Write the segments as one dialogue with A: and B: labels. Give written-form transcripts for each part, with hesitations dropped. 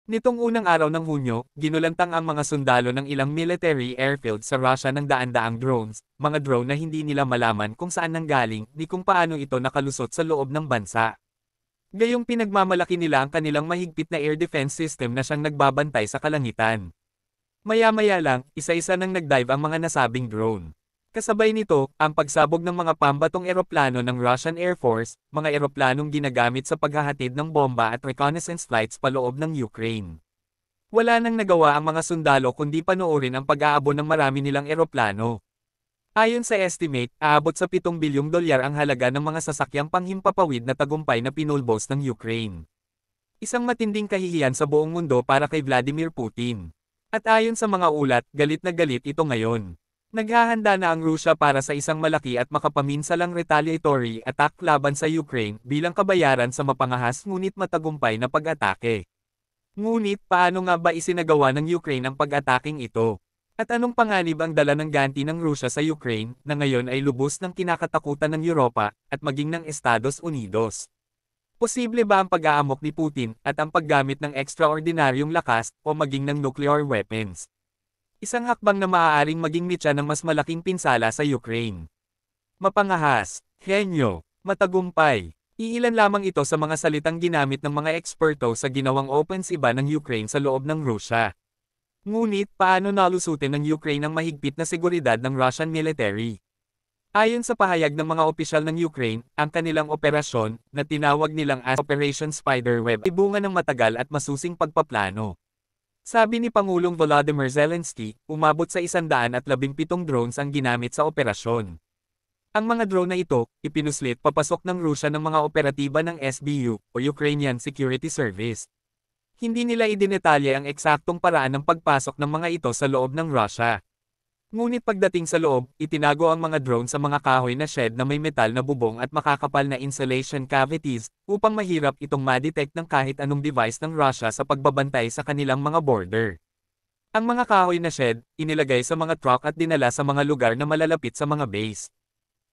A: Nitong unang araw ng Hunyo, ginulantang ang mga sundalo ng ilang military airfield sa Russia ng daan-daang drones, mga drone na hindi nila malaman kung saan nanggaling ni kung paano ito nakalusot sa loob ng bansa. Gayong pinagmamalaki nila ang kanilang mahigpit na air defense system na siyang nagbabantay sa kalangitan. Maya-maya lang, isa-isa nang nagdive ang mga nasabing drone. Kasabay nito, ang pagsabog ng mga pambatong eroplano ng Russian Air Force, mga eroplanong ginagamit sa paghahatid ng bomba at reconnaissance flights paloob ng Ukraine. Wala nang nagawa ang mga sundalo kundi panoorin ang pag-aabon ng marami nilang eroplano. Ayon sa estimate, aabot sa $7 bilyong ang halaga ng mga sasakyang panghimpapawid na tagumpay na pinulbos ng Ukraine. Isang matinding kahihiyan sa buong mundo para kay Vladimir Putin. At ayon sa mga ulat, galit na galit ito ngayon. Naghahanda na ang Rusya para sa isang malaki at makapaminsalang retaliatory attack laban sa Ukraine bilang kabayaran sa mapangahas ngunit matagumpay na pag-atake. Ngunit paano nga ba isinagawa ng Ukraine ang pag-ataking ito? At anong panganib ang dala ng ganti ng Rusya sa Ukraine na ngayon ay lubos ng kinakatakutan ng Europa at maging ng Estados Unidos? Posible ba ang pag-aamok ni Putin at ang paggamit ng ekstraordinaryong lakas o maging ng nuclear weapons? Isang hakbang na maaaring maging mitya ng mas malaking pinsala sa Ukraine. Mapangahas, henyo, matagumpay. Iilan lamang ito sa mga salitang ginamit ng mga eksperto sa ginawang opensiba ng Ukraine sa loob ng Rusya. Ngunit, paano nalusutin ng Ukraine ang mahigpit na seguridad ng Russian military? Ayon sa pahayag ng mga opisyal ng Ukraine, ang kanilang operasyon, na tinawag nilang as Operation Spiderweb, ay bunga ng matagal at masusing pagpaplano. Sabi ni Pangulong Volodymyr Zelensky, umabot sa 117 drones ang ginamit sa operasyon. Ang mga drone na ito, ipinuslit papasok ng Rusya ng mga operatiba ng SBU, o Ukrainian Security Service. Hindi nila idinetalye ang eksaktong paraan ng pagpasok ng mga ito sa loob ng Russia. Ngunit pagdating sa loob, itinago ang mga drone sa mga kahoy na shed na may metal na bubong at makakapal na insulation cavities, upang mahirap itong ma-detect ng kahit anong device ng Russia sa pagbabantay sa kanilang mga border. Ang mga kahoy na shed, inilagay sa mga truck at dinala sa mga lugar na malalapit sa mga base.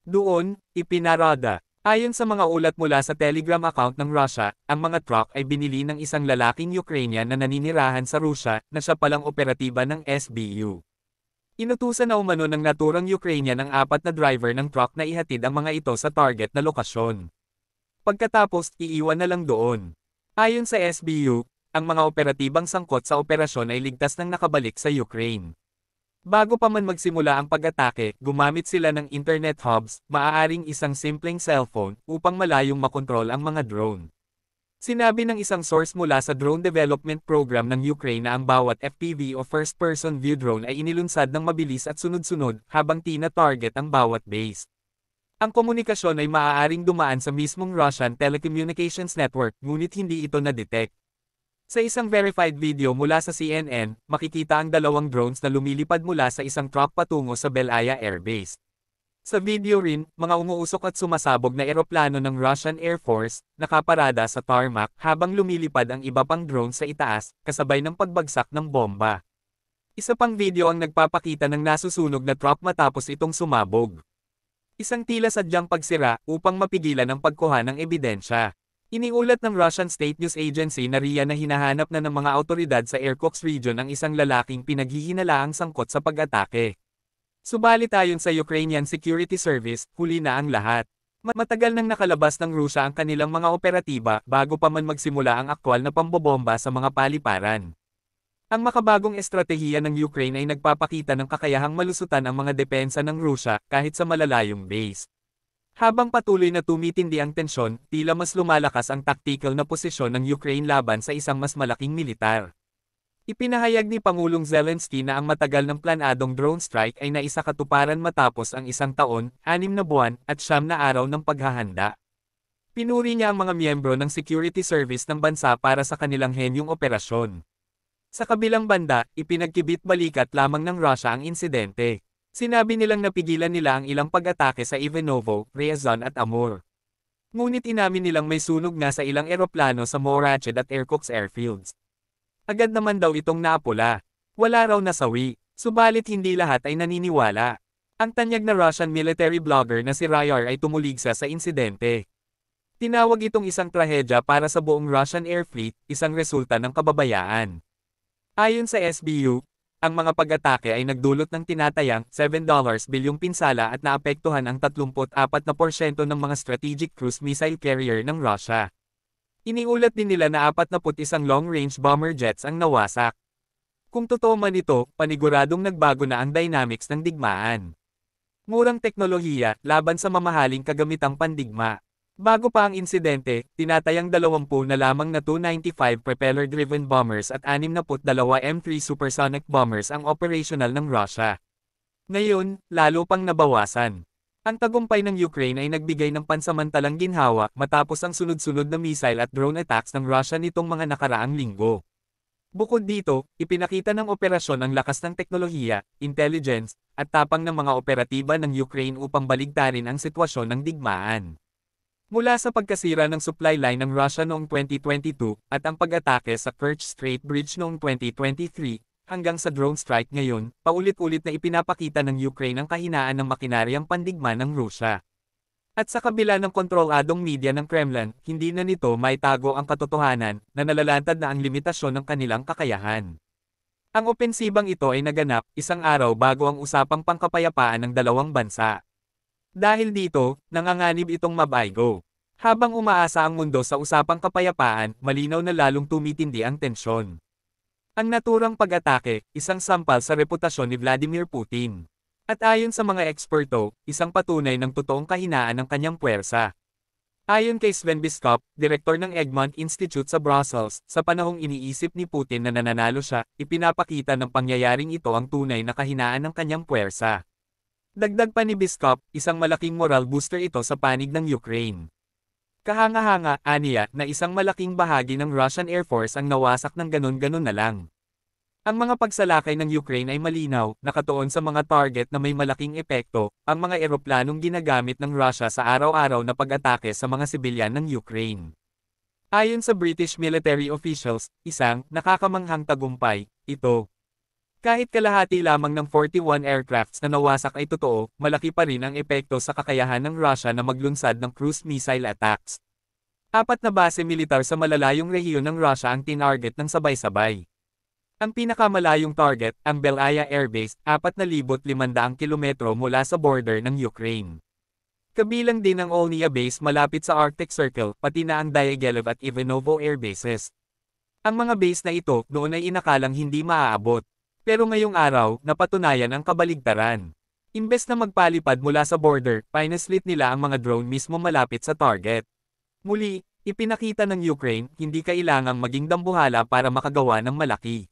A: Doon, ipinarada. Ayon sa mga ulat mula sa Telegram account ng Russia, ang mga truck ay binili ng isang lalaking Ukrainian na naninirahan sa Russia na siya palang operatiba ng SBU. Inutusan na umano ng naturang Ukrainian ang 4 na driver ng truck na ihatid ang mga ito sa target na lokasyon. Pagkatapos, iiwan na lang doon. Ayon sa SBU, ang mga operatibang sangkot sa operasyon ay ligtas nang nakabalik sa Ukraine. Bago pa man magsimula ang pag-atake, gumamit sila ng internet hubs, maaaring isang simpleng cellphone, upang malayong makontrol ang mga drone. Sinabi ng isang source mula sa drone development program ng Ukraine na ang bawat FPV o first-person view drone ay inilunsad ng mabilis at sunod-sunod habang tina-target ang bawat base. Ang komunikasyon ay maaaring dumaan sa mismong Russian telecommunications network ngunit hindi ito na-detect. Sa isang verified video mula sa CNN, makikita ang 2 drones na lumilipad mula sa isang truck patungo sa Belaya Air Base. Sa video rin, mga umuusok at sumasabog na eroplano ng Russian Air Force, nakaparada sa tarmac habang lumilipad ang iba pang drone sa itaas, kasabay ng pagbagsak ng bomba. Isa pang video ang nagpapakita ng nasusunog na truck matapos itong sumabog. Isang tila sadyang pagsira upang mapigilan ang pagkuha ng ebidensya. Iniulat ng Russian State News Agency na riyan na hinahanap na ng mga autoridad sa Irkutsk region ang isang lalaking pinaghihinalaang sangkot sa pag-atake. Subalit ayon sa Ukrainian Security Service, huli na ang lahat. Matagal nang nakalabas ng Rusya ang kanilang mga operatiba bago pa man magsimula ang aktwal na pambobomba sa mga paliparan. Ang makabagong estratehiya ng Ukraine ay nagpapakita ng kakayahang malusutan ang mga depensa ng Rusya kahit sa malalayong base. Habang patuloy na tumitindi ang tensyon, tila mas lumalakas ang tactical na posisyon ng Ukraine laban sa isang mas malaking militar. Ipinahayag ni Pangulong Zelensky na ang matagal ng planadong drone strike ay naisakatuparan matapos ang 1 taon, 6 na buwan, at 9 na araw ng paghahanda. Pinuri niya ang mga miyembro ng security service ng bansa para sa kanilang henyong operasyon. Sa kabilang banda, ipinagkibit-balikat lamang ng Russia ang insidente. Sinabi nilang napigilan nila ang ilang pag-atake sa Ivanovo, Ryazan at Amur. Ngunit inamin nilang may sunog nga sa ilang eroplano sa Morached at Irkutsk airfields. Agad naman daw itong naapula. Wala raw nasawi, subalit hindi lahat ay naniniwala. Ang tanyag na Russian military blogger na si Ryar ay tumuligsa sa insidente. Tinawag itong isang trahedya para sa buong Russian Air Fleet, isang resulta ng kababayaan. Ayon sa SBU, ang mga pag-atake ay nagdulot ng tinatayang $7 bilyong pinsala at naapektuhan ang 34% ng mga strategic cruise missile carrier ng Russia. Iniulat din nila na 41 long-range bomber jets ang nawasak. Kung totoo man ito, paniguradong nagbago na ang dynamics ng digmaan. Murang teknolohiya laban sa mamahaling kagamitang pandigma. Bago pa ang insidente, tinatayang 20 na lamang na Tu-95 propeller-driven bombers at 62 M3 supersonic bombers ang operational ng Russia. Ngayon, lalo pang nabawasan. Ang tagumpay ng Ukraine ay nagbigay ng pansamantalang ginhawa matapos ang sunod-sunod na missile at drone attacks ng Russia nitong mga nakaraang linggo. Bukod dito, ipinakita ng operasyon ang lakas ng teknolohiya, intelligence, at tapang ng mga operatiba ng Ukraine upang baligtarin ang sitwasyon ng digmaan. Mula sa pagkasira ng supply line ng Russia noong 2022 at ang pag-atake sa Kerch Strait Bridge noong 2023, hanggang sa drone strike ngayon, paulit-ulit na ipinapakita ng Ukraine ang kahinaan ng makinaryang pandigma ng Rusya. At sa kabila ng kontroladong media ng Kremlin, hindi na nito maitago ang katotohanan na nalalantad na ang limitasyon ng kanilang kakayahan. Ang opensibang ito ay naganap isang araw bago ang usapang pangkapayapaan ng dalawang bansa. Dahil dito, nanganganib itong mabaygo. Habang umaasa ang mundo sa usapang kapayapaan, malinaw na lalong tumitindi ang tensyon. Ang naturang pag-atake, isang sampal sa reputasyon ni Vladimir Putin. At ayon sa mga eksperto, isang patunay ng totoong kahinaan ng kanyang puwersa. Ayon kay Sven Biskop, direktor ng Egmont Institute sa Brussels, sa panahong iniisip ni Putin na nananalo siya, ipinapakita ng pangyayaring ito ang tunay na kahinaan ng kanyang puwersa. Dagdag pa ni Biskop, isang malaking moral booster ito sa panig ng Ukraine. Kahanga-hanga, aniya, na isang malaking bahagi ng Russian Air Force ang nawasak ng ganon-ganon na lang. Ang mga pagsalakay ng Ukraine ay malinaw, nakatuon sa mga target na may malaking epekto, ang mga eroplanong ginagamit ng Russia sa araw-araw na pag-atake sa mga sibilyan ng Ukraine. Ayon sa British military officials, isang nakakamanghang tagumpay, ito. Kahit kalahati lamang ng 41 aircrafts na nawasak ay totoo, malaki pa rin ang epekto sa kakayahan ng Russia na maglunsad ng cruise missile attacks. 4 na base militar sa malalayong rehiyon ng Russia ang tinarget ng sabay-sabay. Ang pinakamalayong target, ang Belaya Air Base, 4,500 kilometro mula sa border ng Ukraine. Kabilang din ang Olnia Base malapit sa Arctic Circle, pati na ang Diaghilev at Ivanovo Air Bases. Ang mga base na ito noon ay inakalang hindi maaabot. Pero ngayong araw, napatunayan ang kabaligtaran. Imbes na magpalipad mula sa border, pinaslit nila ang mga drone mismo malapit sa target. Muli, ipinakita ng Ukraine, hindi kailangang maging dambuhala para makagawa ng malaki.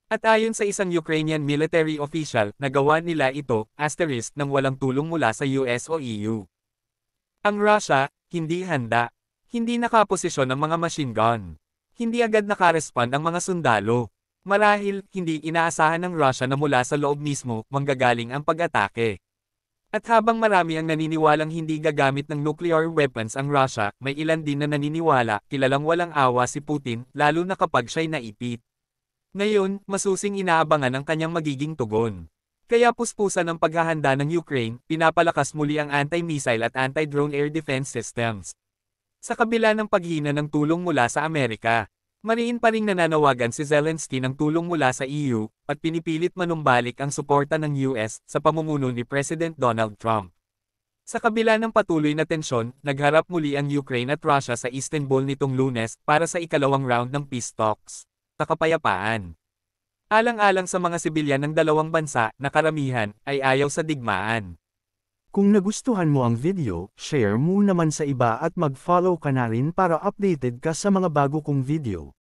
A: At ayon sa isang Ukrainian military official, nagawa nila ito, asterisk nang walang tulong mula sa US o EU. Ang Russia, hindi handa. Hindi nakaposisyon ang mga machine gun. Hindi agad nakarespond ang mga sundalo. Marahil, hindi inaasahan ng Russia na mula sa loob mismo, manggagaling ang pag-atake. At habang marami ang naniniwalang hindi gagamit ng nuclear weapons ang Russia, may ilan din na naniniwala, kilalang walang awa si Putin, lalo na kapag siya'y naipit. Ngayon, masusing inaabangan ang kanyang magiging tugon. Kaya puspusan ang paghahanda ng Ukraine, pinapalakas muli ang anti-missile at anti-drone air defense systems. Sa kabila ng paghina ng tulong mula sa Amerika, mariin pa ring nananawagan si Zelensky ng tulong mula sa EU, at pinipilit manumbalik ang suporta ng US sa pamumuno ni President Donald Trump. Sa kabila ng patuloy na tensyon, nagharap muli ang Ukraine at Russia sa Istanbul nitong Lunes para sa ikalawang round ng peace talks sa kapayapaan. Alang-alang sa mga sibilyan ng dalawang bansa na karamihan ay ayaw sa digmaan.
B: Kung nagustuhan mo ang video, share mo naman sa iba at mag-follow ka na rin para updated ka sa mga bago kong video.